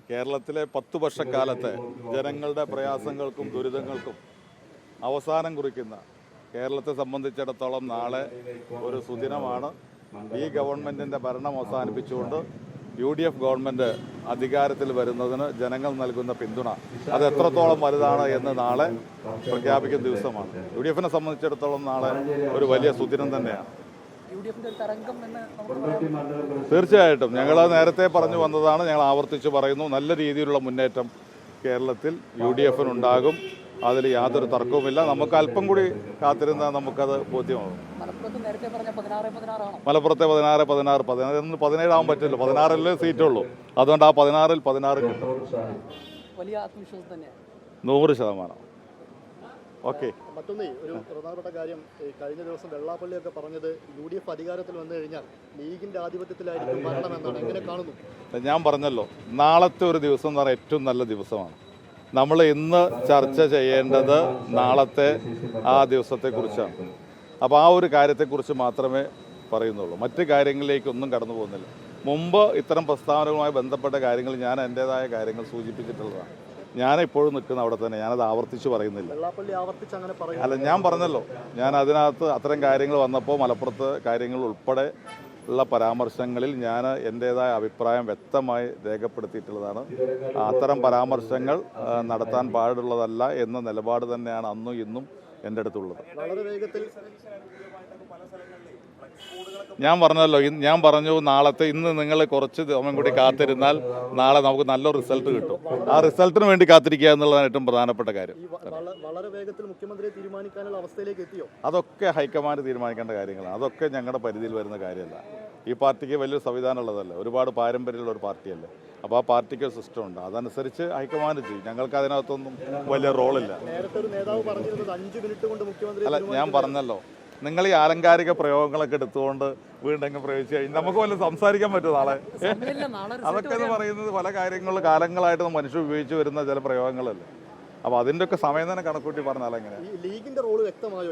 കേരളത്തിലെ 10 വർഷക്കാലത്തെ ജനങ്ങളുടെ പ്രയാസങ്ങൾക്കും ദുരിതങ്ങൾക്കും അവസാനം കുറിക്കുന്ന കേരളത്തെ സംബന്ധിച്ചിടത്തോളം നാളെ ഒരു സുദിനമാണ്. ഈ ഗവൺമെൻറ്റിൻ്റെ ഭരണം അവസാനിപ്പിച്ചുകൊണ്ട് UDF ഗവൺമെൻറ് അധികാരത്തിൽ വരുന്നതിന് ജനങ്ങൾ നൽകുന്ന പിന്തുണ അത് എത്രത്തോളം വലുതാണ് എന്ന് നാളെ പ്രഖ്യാപിക്കുന്ന ദിവസമാണ്. UDFനെ സംബന്ധിച്ചിടത്തോളം നാളെ ഒരു വലിയ സുദിനം തന്നെയാണ്. തീർച്ചയായിട്ടും ഞങ്ങൾ നേരത്തെ പറഞ്ഞു വന്നതാണ്, ഞങ്ങൾ ആവർത്തിച്ച് പറയുന്നു. നല്ല രീതിയിലുള്ള മുന്നേറ്റം കേരളത്തിൽ UDFനുണ്ടാകും, അതിൽ യാതൊരു തർക്കവുമില്ല. നമുക്ക് അല്പം കൂടി കാത്തിരുന്നാൽ നമുക്കത് ബോധ്യമാകും. മലപ്പുറത്തെ 16 17 ആവാൻ പറ്റില്ല, 16 സീറ്റുള്ളൂ. അതുകൊണ്ട് ആ 16 കിട്ടും. 100%. ഓക്കെ. മറ്റൊന്നേ, ഒരു പ്രധാനപ്പെട്ട കാര്യം, കഴിഞ്ഞ ദിവസം വെള്ളാപ്പള്ളിയൊക്കെ പറഞ്ഞത് UDF അധികാരത്തിൽ വന്നു കഴിഞ്ഞാൽ ലീഗിന്റെ ആധിപത്യത്തിലായിരിക്കും ഭരണമെന്നാണ്. എങ്ങനെ കാണുന്നു? ഞാൻ പറഞ്ഞല്ലോ, നാളത്തെ ഒരു ദിവസം എന്ന് പറഞ്ഞാൽ ഏറ്റവും നല്ല ദിവസമാണ്. നമ്മൾ ഇന്ന് ചർച്ച ചെയ്യേണ്ടത് നാളത്തെ ആ ദിവസത്തെക്കുറിച്ചാണ്. അപ്പോൾ ആ ഒരു കാര്യത്തെക്കുറിച്ച് മാത്രമേ പറയുന്നുള്ളൂ, മറ്റ് കാര്യങ്ങളിലേക്കൊന്നും കടന്നു പോകുന്നില്ല. മുമ്പ് ഇത്തരം പ്രസ്താവനകളുമായി ബന്ധപ്പെട്ട കാര്യങ്ങൾ ഞാൻ എൻ്റേതായ കാര്യങ്ങൾ സൂചിപ്പിച്ചിട്ടുള്ളതാണ്. ഞാനിപ്പോഴും നിൽക്കുന്ന അവിടെ തന്നെ, ഞാനത് ആവർത്തിച്ച് പറയുന്നില്ല. അല്ല, ഞാൻ പറഞ്ഞല്ലോ, ഞാൻ അതിനകത്ത് അത്തരം കാര്യങ്ങൾ വന്നപ്പോൾ മലപ്പുറത്ത് കാര്യങ്ങൾ ഉൾപ്പെടെ ഉള്ള പരാമർശങ്ങളിൽ ഞാൻ എൻ്റേതായ അഭിപ്രായം വ്യക്തമായി രേഖപ്പെടുത്തിയിട്ടുള്ളതാണ്. അത്തരം പരാമർശങ്ങൾ നടത്താൻ പാടുള്ളതല്ല എന്ന നിലപാട് തന്നെയാണ് അന്നും ഇന്നും എൻ്റെ അടുത്തുള്ളത്. ഞാൻ പറഞ്ഞല്ലോ, ഞാൻ പറഞ്ഞു നാളത്തെ, ഇന്ന് നിങ്ങൾ കുറച്ച് സമയം കൂടി കാത്തിരുന്നാൽ നാളെ നമുക്ക് നല്ലൊരു റിസൾട്ട് കിട്ടും. ആ റിസൾട്ടിന് വേണ്ടി കാത്തിരിക്കുക എന്നുള്ളതാണ് ഏറ്റവും പ്രധാനപ്പെട്ട കാര്യം. വളരെ വേഗത്തിൽ മുഖ്യമന്ത്രിയെ തീരുമാനിക്കാനുള്ള അവസ്ഥയിലേക്ക് എത്തിയോ? അതൊക്കെ ഹൈക്കമാൻഡ് തീരുമാനിക്കേണ്ട കാര്യങ്ങളാണ്. അതൊക്കെ ഞങ്ങളുടെ പരിധിയിൽ വരുന്ന കാര്യമല്ല. ഈ പാർട്ടിക്ക് വലിയൊരു സംവിധാനം ഉള്ളതല്ല, ഒരുപാട് പാരമ്പര്യമുള്ള ഒരു പാർട്ടിയല്ലേ. അപ്പോൾ ആ പാർട്ടിക്ക് ഒരു സിസ്റ്റം ഉണ്ട്, അതനുസരിച്ച് ഹൈക്കമാൻഡ് ചെയ്യും. ഞങ്ങൾക്ക് അതിനകത്തൊന്നും വലിയ റോളില്ല. നേരത്തെ ഒരു നേതാവ് പറഞ്ഞിരുന്നത് 5 മിനിറ്റ് കൊണ്ട് മുഖ്യമന്ത്രി. അല്ല, ഞാൻ പറഞ്ഞല്ലോ, നിങ്ങൾ ഈ ആലങ്കാരിക പ്രയോഗങ്ങളൊക്കെ എടുത്തുകൊണ്ട് വീണ്ടും പ്രയോഗിച്ച് കഴിഞ്ഞാൽ നമുക്ക് വല്ല സംസാരിക്കാൻ പറ്റും നാളെ. അതൊക്കെ എന്ന് പറയുന്നത് പല കാര്യങ്ങളും കാലങ്ങളായിട്ട് മനുഷ്യർ ഉപയോഗിച്ച് വരുന്ന ചില പ്രയോഗങ്ങളല്ലേ. അപ്പോൾ അതിൻ്റെ ഒക്കെ സമയം തന്നെ കണക്കൂട്ടി പറഞ്ഞാൽ എങ്ങനെ? ലീഗിന്റെ റോള് വ്യക്തമായോ?